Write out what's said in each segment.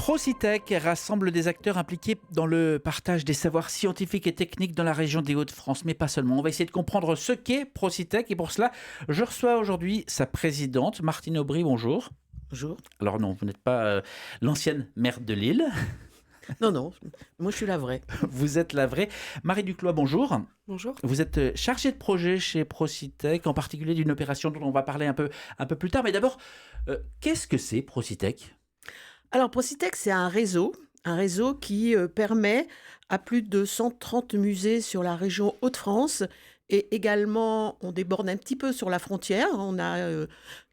Procitech rassemble des acteurs impliqués dans le partage des savoirs scientifiques et techniques dans la région des Hauts-de-France, mais pas seulement. On va essayer de comprendre ce qu'est Procitech et pour cela, je reçois aujourd'hui sa présidente, Martine Aubry, bonjour. Bonjour. Alors non, vous n'êtes pas l'ancienne maire de Lille, Non, non, moi je suis la vraie. vous êtes la vraie. Marie Duclois, bonjour. Bonjour. Vous êtes chargée de projet chez Procitech, en particulier d'une opération dont on va parler un peu plus tard. Mais d'abord, qu'est-ce que c'est Procitech ? Alors Procitech, c'est un réseau qui permet à plus de 130 musées sur la région Hauts-de-France et également on déborde un petit peu sur la frontière. On a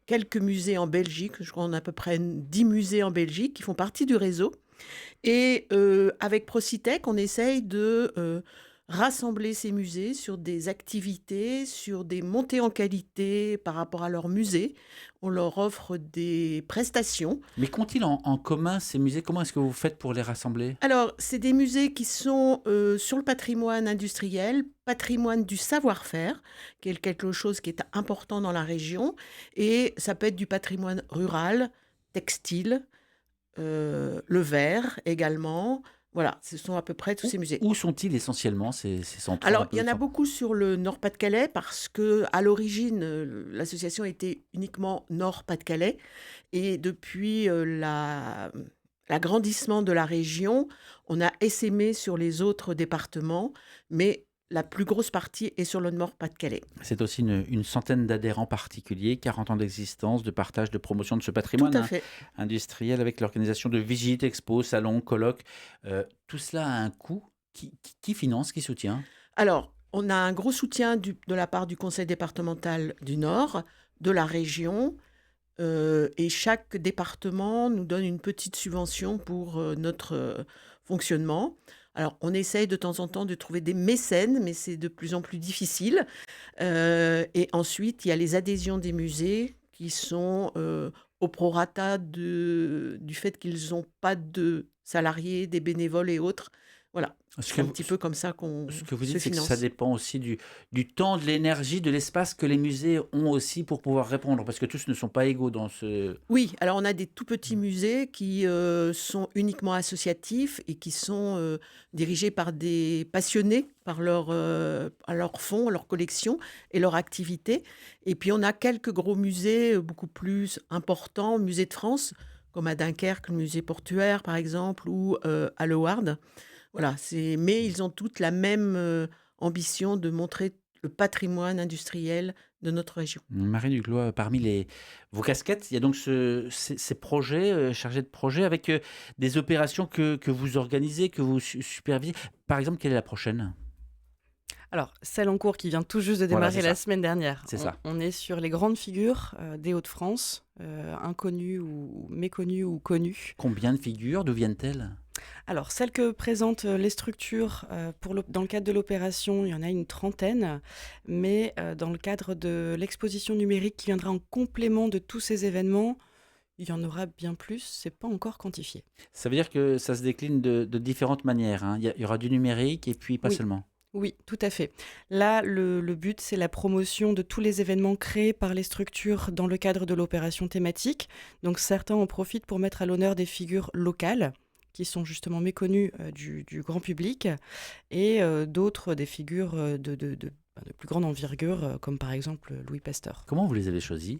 quelques musées en Belgique, je crois qu'on a à peu près 10 musées en Belgique qui font partie du réseau. Et avec Procitech, on essaye de rassembler ces musées sur des activités, sur des montées en qualité par rapport à leur musée. On leur offre des prestations. Mais qu'ont-ils en commun ces musées ? Comment est-ce que vous faites pour les rassembler ? Alors, c'est des musées qui sont sur le patrimoine industriel, patrimoine du savoir-faire, qui est quelque chose qui est important dans la région. Et ça peut être du patrimoine rural, textile, le verre également. Voilà, ce sont à peu près tous ces musées. Où sont-ils essentiellement ces centres ? Alors, il y en a beaucoup sur le Nord-Pas-de-Calais parce que à l'origine, l'association était uniquement Nord-Pas-de-Calais et depuis l'agrandissement de la région, on a essaimé sur les autres départements, mais la plus grosse partie est sur le Nord-Pas-de-Calais. C'est aussi une centaine d'adhérents particuliers, 40 ans d'existence, de partage, de promotion de ce Tout patrimoine à fait. industriel avec l'organisation de visites, expos, salons, colloques. Tout cela a un coût. Qui finance, qui soutient ? Alors, on a un gros soutien de la part du conseil départemental du Nord, de la région, et chaque département nous donne une petite subvention pour notre fonctionnement. Alors, on essaye de temps en temps de trouver des mécènes, mais c'est de plus en plus difficile. Et ensuite, il y a les adhésions des musées qui sont au prorata du fait qu'ils n'ont pas de salariés, des bénévoles et autres. Voilà, Ce c'est un petit peu comme ça qu'on que vous se dites, c'est que ça finance. dépend aussi du temps, de l'énergie, de l'espace que les musées ont aussi pour pouvoir répondre, parce que tous ne sont pas égaux dans ce... Oui, alors on a des tout petits musées qui sont uniquement associatifs et qui sont dirigés par des passionnés par leur fonds, leur collection et leur activité. Et puis on a quelques gros musées beaucoup plus importants, musées de France, comme à Dunkerque, le musée portuaire par exemple, ou à Le Ward. Voilà, mais ils ont toutes la même ambition de montrer le patrimoine industriel de notre région. Marie Duclos, parmi vos casquettes, il y a donc ces projets, chargés de projets, avec des opérations que vous organisez, que vous supervisez. Par exemple, quelle est la prochaine ? Alors, celle en cours qui vient tout juste de Voilà, démarrer c'est la ça. semaine dernière. C'est ça. On est sur les grandes figures des Hauts-de-France, inconnues ou méconnues ou connues. Combien de figures ? D'où viennent-elles ? Alors, celles que présentent les structures dans le cadre de l'opération, il y en a une trentaine, mais dans le cadre de l'exposition numérique qui viendra en complément de tous ces événements, il y en aura bien plus, c'est pas encore quantifié. Ça veut dire que ça se décline de différentes manières, hein. Il y aura du numérique et puis pas Oui. seulement. Oui, tout à fait. Là, le but, c'est la promotion de tous les événements créés par les structures dans le cadre de l'opération thématique. Donc certains en profitent pour mettre à l'honneur des figures locales qui sont justement méconnues du grand public et d'autres des figures de plus grande envergure comme par exemple Louis Pasteur. Comment vous les avez choisis ?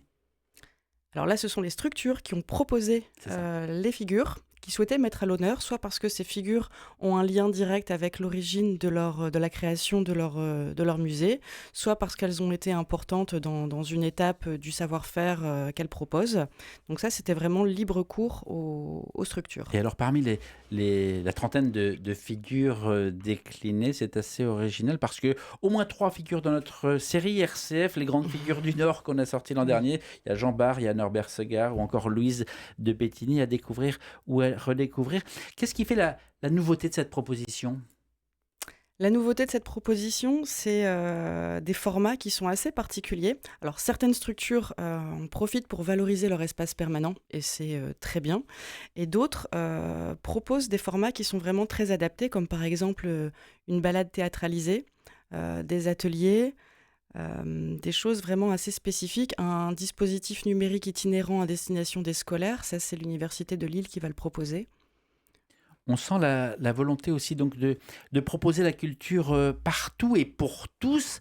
Alors là, ce sont les structures qui ont proposé C'est ça. les figures qui souhaitaient mettre à l'honneur, soit parce que ces figures ont un lien direct avec l'origine de la création de leur musée, soit parce qu'elles ont été importantes dans une étape du savoir-faire qu'elles proposent. Donc ça, c'était vraiment libre cours aux structures. Et alors, parmi la trentaine de figures déclinées, c'est assez original parce que au moins 3 figures dans notre série RCF, les grandes figures du Nord qu'on a sorti l'an dernier. Il y a Jean Bart, il y a Norbert Segard ou encore Louise de Bétigny à découvrir ou à redécouvrir. Qu'est-ce qui fait la nouveauté de cette proposition ? La nouveauté de cette proposition, c'est des formats qui sont assez particuliers. Alors certaines structures en profitent pour valoriser leur espace permanent, et c'est très bien. Et d'autres proposent des formats qui sont vraiment très adaptés, comme par exemple une balade théâtralisée, des ateliers, des choses vraiment assez spécifiques. Un dispositif numérique itinérant à destination des scolaires, ça c'est l'Université de Lille qui va le proposer. On sent la volonté aussi donc de proposer la culture, partout et pour tous,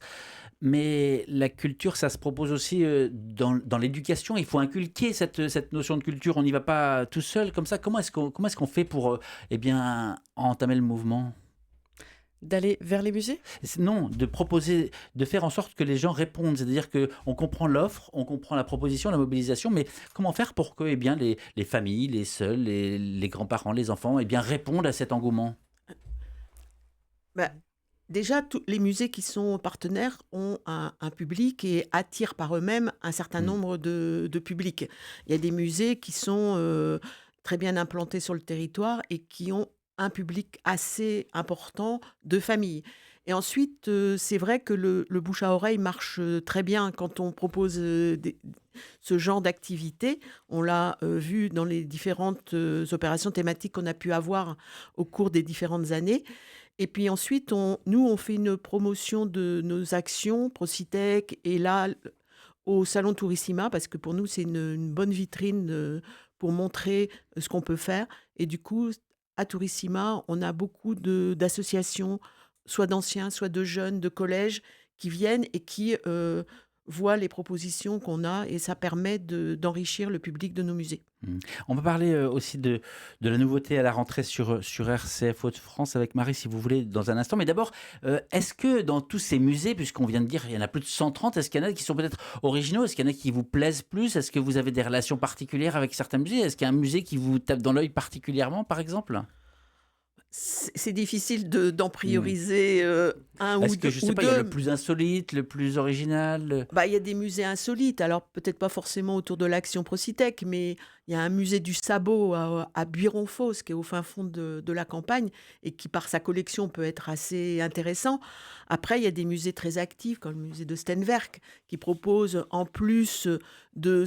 mais la culture, ça se propose aussi, dans l'éducation. Il faut inculquer cette notion de culture. On n'y va pas tout seul comme ça. Comment est-ce qu'on fait pour, eh bien, entamer le mouvement? D'aller vers les musées? Non, de proposer, de faire en sorte que les gens répondent. C'est-à-dire qu'on comprend l'offre, on comprend la proposition, la mobilisation, mais comment faire pour que, eh bien, les familles, les seuls, les grands-parents, les enfants, eh bien, répondent à cet engouement? Bah, déjà, tous les musées qui sont partenaires ont un public et attirent par eux-mêmes un certain Mmh. nombre de publics. Il y a des musées qui sont très bien implantés sur le territoire et qui ont un public assez important de familles. Et ensuite, c'est vrai que le bouche à oreille marche très bien quand on propose ce genre d'activité. On l'a vu dans les différentes opérations thématiques qu'on a pu avoir au cours des différentes années. Et puis ensuite, on fait une promotion de nos actions, Procitec, et là, au salon Tourissima, parce que pour nous, c'est une bonne vitrine pour montrer ce qu'on peut faire. Et du coup, à Tourissima, on a beaucoup d'associations, soit d'anciens, soit de jeunes, de collèges, qui viennent et qui voient les propositions qu'on a, et ça permet d'enrichir le public de nos musées. Mmh. On peut parler, aussi de la nouveauté à la rentrée sur RCF Hauts-de-France avec Marie, si vous voulez, dans un instant. Mais d'abord, est-ce que dans tous ces musées, puisqu'on vient de dire il y en a plus de 130, est-ce qu'il y en a qui sont peut-être originaux? Est-ce qu'il y en a qui vous plaisent plus? Est-ce que vous avez des relations particulières avec certains musées? Est-ce qu'il y a un musée qui vous tape dans l'œil particulièrement, par exemple? C'est difficile d'en Mmh. prioriser un Est-ce que, je sais ou pas, il y a le deux. plus insolite, le plus original? Bah, il y a des musées insolites, alors peut-être pas forcément autour de l'Action Procitec, mais il y a un musée du sabot à Buiron-Fosse, qui est au fin fond de la campagne et qui, par sa collection, peut être assez intéressant. Après, il y a des musées très actifs, comme le musée de Steenwerk, qui propose, en plus de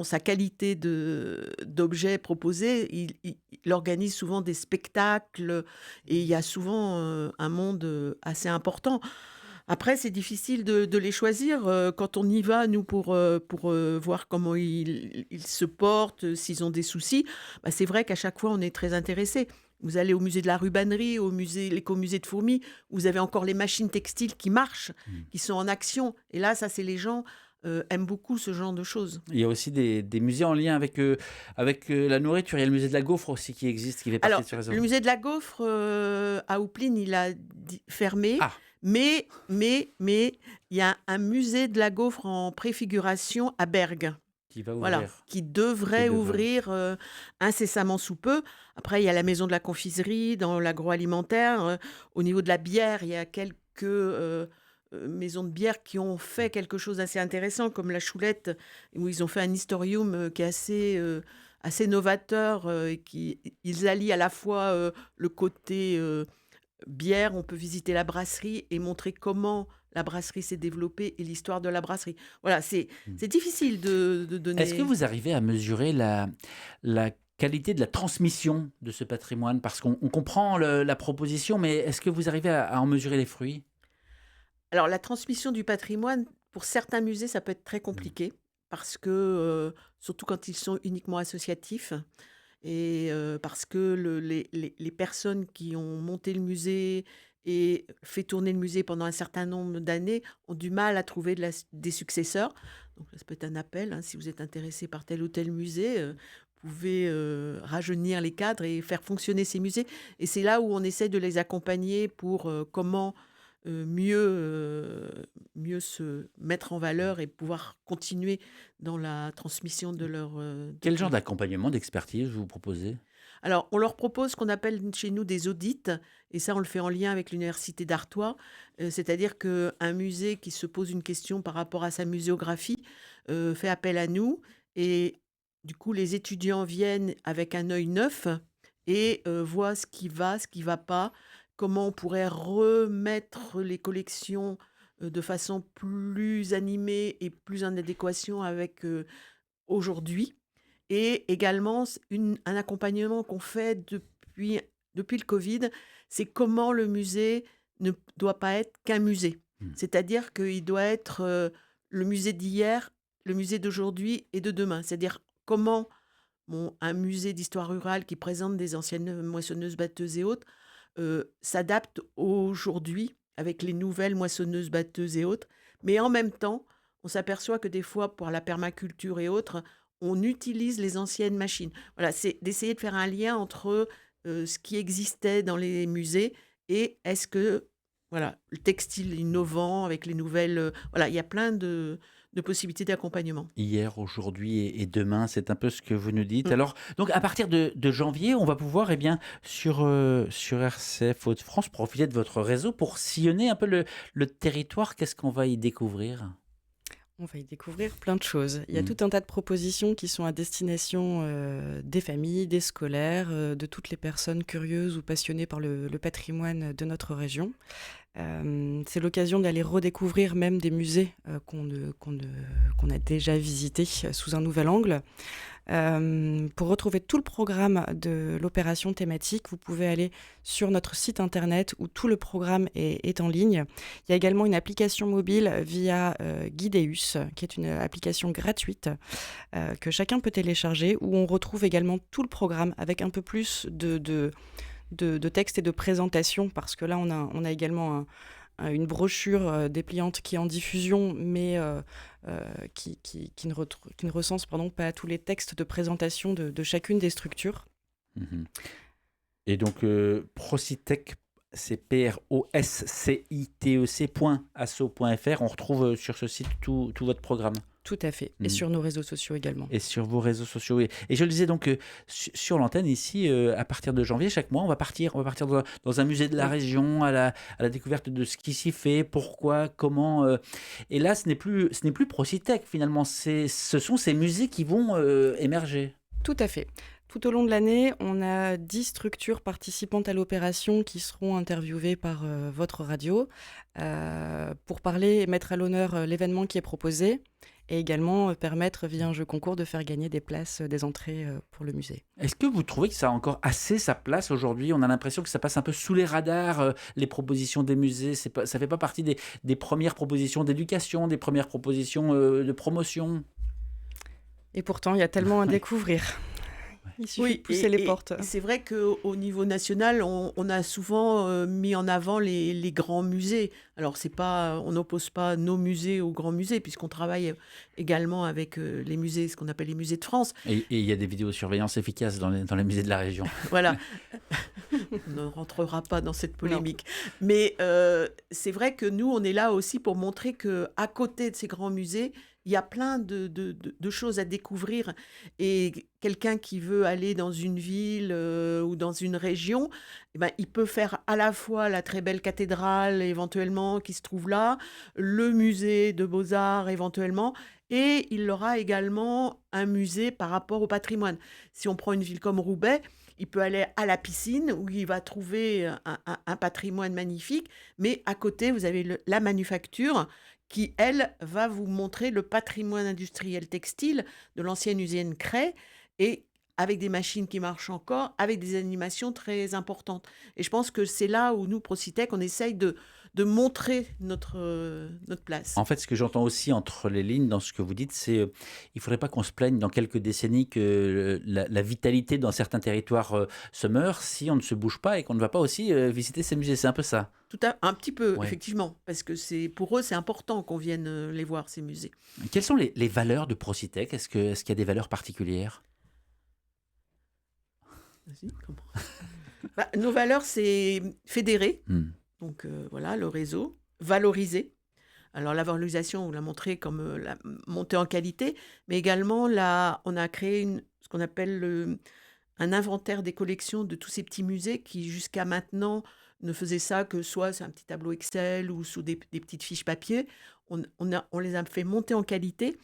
sa qualité d'objets proposés, il organise souvent des spectacles et il y a souvent un monde assez important. Après, c'est difficile de les choisir, quand on y va, nous, pour voir comment ils se portent, s'ils ont des soucis. Bah, c'est vrai qu'à chaque fois, on est très intéressé. Vous allez au musée de la rubannerie, au musée l'écomusée de Fourmies, vous avez encore les machines textiles qui marchent, Mmh. qui sont en action, et là, ça, c'est les gens, aiment beaucoup ce genre de choses. Il y a aussi des musées en lien avec la nourriture. Il y a le musée de la gaufre aussi qui existe, qui fait partie Alors, de ce le réseau. musée de la gaufre, à Houpline, il a fermé, Ah! mais il y a un musée de la gaufre en préfiguration à Bergues. Qui va Voilà, ouvrir, qui qui devrait devrait. ouvrir incessamment sous peu. Après, il y a la maison de la confiserie dans l'agroalimentaire. Au niveau de la bière, il y a quelques maisons de bière qui ont fait quelque chose d'assez intéressant, comme la Choulette, où ils ont fait un historium qui est assez novateur, et ils allient à la fois le côté bière, on peut visiter la brasserie et montrer comment la brasserie s'est développée et l'histoire de la brasserie. Voilà, Mmh. c'est difficile de Est-ce que donner. vous arrivez à mesurer la qualité de la transmission de ce patrimoine? Parce qu'on comprend la proposition, mais est-ce que vous arrivez à en mesurer les fruits? Alors, la transmission du patrimoine, pour certains musées, ça peut être très Mmh. compliqué parce que, surtout quand ils sont uniquement associatifs, et parce que les personnes qui ont monté le musée et fait tourner le musée pendant un certain nombre d'années ont du mal à trouver des successeurs. Donc ça peut être un appel, hein, si vous êtes intéressé par tel ou tel musée, vous pouvez rajeunir les cadres et faire fonctionner ces musées. Et c'est là où on essaie de les accompagner pour comment mieux se mettre en valeur et pouvoir continuer dans la transmission de leur Quel genre document. d'accompagnement, d'expertise vous proposez? Alors, on leur propose ce qu'on appelle chez nous des audits, et ça, on le fait en lien avec l'université d'Artois. C'est-à-dire qu'un musée qui se pose une question par rapport à sa muséographie fait appel à nous, et du coup, les étudiants viennent avec un œil neuf et voient ce qui va pas, comment on pourrait remettre les collections de façon plus animée et plus en adéquation avec aujourd'hui. Et également, un accompagnement qu'on fait depuis le Covid, c'est comment le musée ne doit pas être qu'un musée. Mmh. C'est-à-dire qu'il doit être le musée d'hier, le musée d'aujourd'hui et de demain. C'est-à-dire comment un musée d'histoire rurale qui présente des anciennes moissonneuses, batteuses et autres, s'adapte aujourd'hui avec les nouvelles moissonneuses, batteuses et autres. Mais en même temps, on s'aperçoit que des fois, pour la permaculture et autres, on utilise les anciennes machines. Voilà, c'est d'essayer de faire un lien entre ce qui existait dans les musées et est-ce que, voilà, le textile innovant avec les nouvelles. Voilà, il y a plein de possibilités d'accompagnement. Hier, aujourd'hui et demain, c'est un peu ce que vous nous dites. Mm. Alors, donc à partir de janvier, on va pouvoir, eh bien, sur RCF Hauts-de-France, profiter de votre réseau pour sillonner un peu le territoire. Qu'est-ce qu'on va y découvrir? On va y découvrir plein de choses. Il y a Mmh. tout un tas de propositions qui sont à destination des familles, des scolaires, de toutes les personnes curieuses ou passionnées par le patrimoine de notre région. C'est l'occasion d'aller redécouvrir même des musées qu'on a déjà visités sous un nouvel angle. Pour retrouver tout le programme de l'opération thématique, vous pouvez aller sur notre site internet où tout le programme est en ligne. Il y a également une application mobile via Guideus, qui est une application gratuite que chacun peut télécharger, où on retrouve également tout le programme avec un peu plus de texte et de présentation, parce que là, on a également une brochure dépliante qui est en diffusion, mais qui ne recense pas tous les textes de présentation de chacune des structures. Mmh. Et donc, Procitec, c'est proscitec.asso.fr. On retrouve sur ce site tout votre programme. Tout à fait. Et Mmh. sur nos réseaux sociaux également. Et sur vos réseaux sociaux. Et je le disais donc, sur l'antenne ici, à partir de janvier, chaque mois, on va partir dans un musée de la Oui. région, à la découverte de ce qui s'y fait, pourquoi, comment. Et là, ce n'est plus Procitec finalement. Ce sont ces musées qui vont émerger. Tout à fait. Tout au long de l'année, on a 10 structures participantes à l'opération qui seront interviewées par votre radio pour parler et mettre à l'honneur l'événement qui est proposé et également permettre, via un jeu concours, de faire gagner des places, des entrées pour le musée. Est-ce que vous trouvez que ça a encore assez sa place aujourd'hui? On a l'impression que ça passe un peu sous les radars, les propositions des musées. Ça fait pas partie des premières propositions d'éducation, des premières propositions de promotion. Et pourtant, il y a tellement à découvrir. Il suffit de pousser les portes. Et c'est vrai qu'au niveau national, on a souvent mis en avant les grands musées. Alors, on n'oppose pas nos musées aux grands musées, puisqu'on travaille également avec les musées, ce qu'on appelle les musées de France. Et il y a des vidéosurveillances efficaces dans les musées de la région. Voilà. On ne rentrera pas dans cette Non. polémique. Mais c'est vrai que nous, on est là aussi pour montrer qu'à côté de ces grands musées, il y a plein de choses à découvrir. Et quelqu'un qui veut aller dans une ville ou dans une région, eh ben, il peut faire à la fois la très belle cathédrale éventuellement qui se trouve là, le musée de Beaux-Arts éventuellement, et il aura également un musée par rapport au patrimoine. Si on prend une ville comme Roubaix, il peut aller à la piscine où il va trouver un patrimoine magnifique, mais à côté, vous avez la manufacture qui, elle, va vous montrer le patrimoine industriel textile de l'ancienne usine Cray et avec des machines qui marchent encore, avec des animations très importantes. Et je pense que c'est là où nous, Procitec, on essaye de montrer notre place. En fait, ce que j'entends aussi entre les lignes dans ce que vous dites, c'est il ne faudrait pas qu'on se plaigne dans quelques décennies que la vitalité dans certains territoires se meurt si on ne se bouge pas et qu'on ne va pas aussi visiter ces musées. C'est un peu ça. Un petit peu, Ouais. effectivement, parce que pour eux, c'est important qu'on vienne les voir, ces musées. Quelles sont les valeurs de Procitec? Est-ce qu'il y a des valeurs particulières? Vas-y, comment nos valeurs, c'est fédérer, Hmm. donc voilà, le réseau, valoriser. Alors la valorisation, on l'a montré comme la montée en qualité, mais également on a créé ce qu'on appelle un inventaire des collections de tous ces petits musées qui jusqu'à maintenant ne faisaient ça que soit c'est un petit tableau Excel ou sous des petites fiches papier. On les a fait monter en qualité.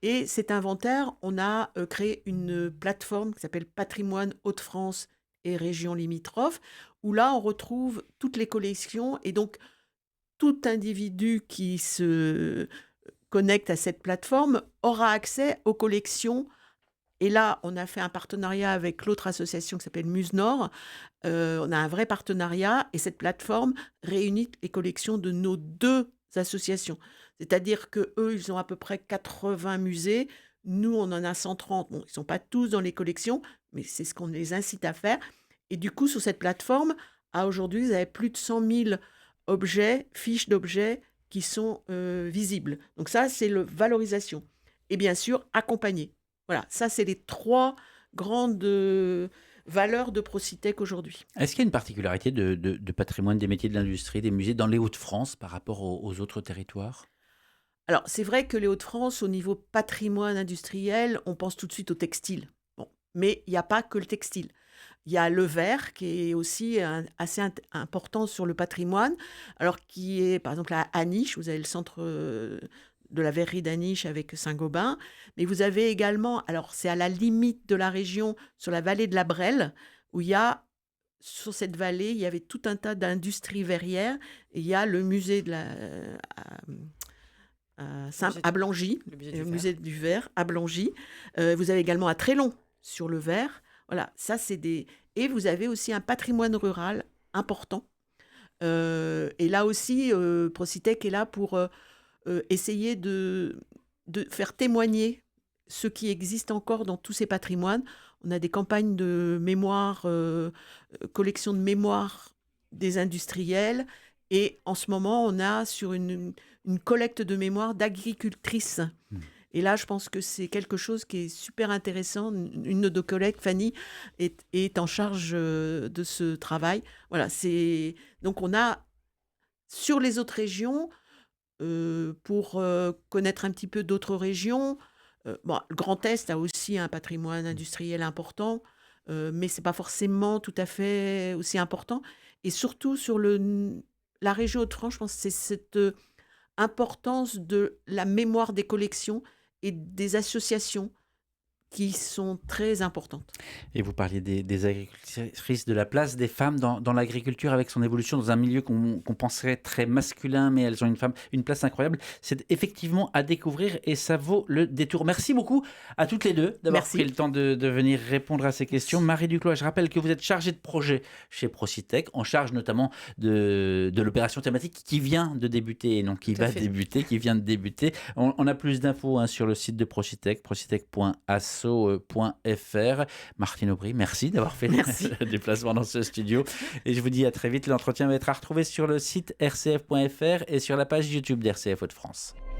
Et cet inventaire, on a créé une plateforme qui s'appelle Patrimoine Hauts-de-France et régions limitrophes, où là, on retrouve toutes les collections. Et donc, tout individu qui se connecte à cette plateforme aura accès aux collections. Et là, on a fait un partenariat avec l'autre association qui s'appelle Muse Nord. On a un vrai partenariat et cette plateforme réunit les collections de nos deux associations. C'est-à-dire qu'eux, ils ont à peu près 80 musées. Nous, on en a 130. Bon, ils ne sont pas tous dans les collections, mais c'est ce qu'on les incite à faire. Et du coup, sur cette plateforme, à aujourd'hui, vous avez plus de 100 000 objets, fiches d'objets qui sont visibles. Donc ça, c'est la valorisation. Et bien sûr, accompagner. Voilà, ça, c'est les 3 grandes valeurs de Procitec aujourd'hui. Est-ce qu'il y a une particularité de patrimoine des métiers de l'industrie, des musées dans les Hauts-de-France par rapport aux autres territoires? Alors, c'est vrai que les Hauts-de-France, au niveau patrimoine industriel, on pense tout de suite au textile. Bon, mais il n'y a pas que le textile. Il y a le verre qui est aussi assez important sur le patrimoine, alors qui est par exemple à Aniche, vous avez le centre de la verrerie d'Aniche avec Saint-Gobain, mais vous avez également, alors c'est à la limite de la région, sur la vallée de la Brelle, où il y a, sur cette vallée, il y avait tout un tas d'industries verrières, et il y a le musée de la, Musée à Blangy, Le musée le du musée verre. du verre à Blangy. Vous avez également à Trélon sur le verre. Voilà, ça c'est des... Et vous avez aussi un patrimoine rural important. Et là aussi, Procitec est là pour essayer de faire témoigner ce qui existe encore dans tous ces patrimoines. On a des campagnes de mémoire, collection de mémoire des industriels. Et en ce moment, on a sur une collecte de mémoire d'agricultrices. Hmm. Et là, je pense que c'est quelque chose qui est super intéressant. Une de nos collègues, Fanny, est en charge de ce travail. Voilà, c'est... Donc on a, sur les autres régions, pour connaître un petit peu d'autres régions, bon, le Grand Est a aussi un patrimoine industriel important, mais ce n'est pas forcément tout à fait aussi important. Et surtout sur la région Hauts-de-France, je pense que c'est cette importance de la mémoire des collections et des associations qui sont très importantes. Et vous parliez des agricultrices, de la place des femmes dans l'agriculture avec son évolution dans un milieu qu'on penserait très masculin, mais elles ont une place incroyable. C'est effectivement à découvrir et ça vaut le détour. Merci beaucoup à toutes les deux d'avoir Merci. pris le temps de venir répondre à ces questions. Marie Duclos, je rappelle que vous êtes chargée de projet chez Procitec, en charge notamment de l'opération thématique qui vient de débuter, et non qui Tout à va fait. débuter, qui vient de débuter. On a plus d'infos sur le site de Procitec, procitec.asso.fr. Martine Aubry, merci d'avoir fait Merci. le déplacement dans ce studio. Et je vous dis à très vite. L'entretien va être à retrouver sur le site rcf.fr et sur la page YouTube d'RCF Hauts-de-France.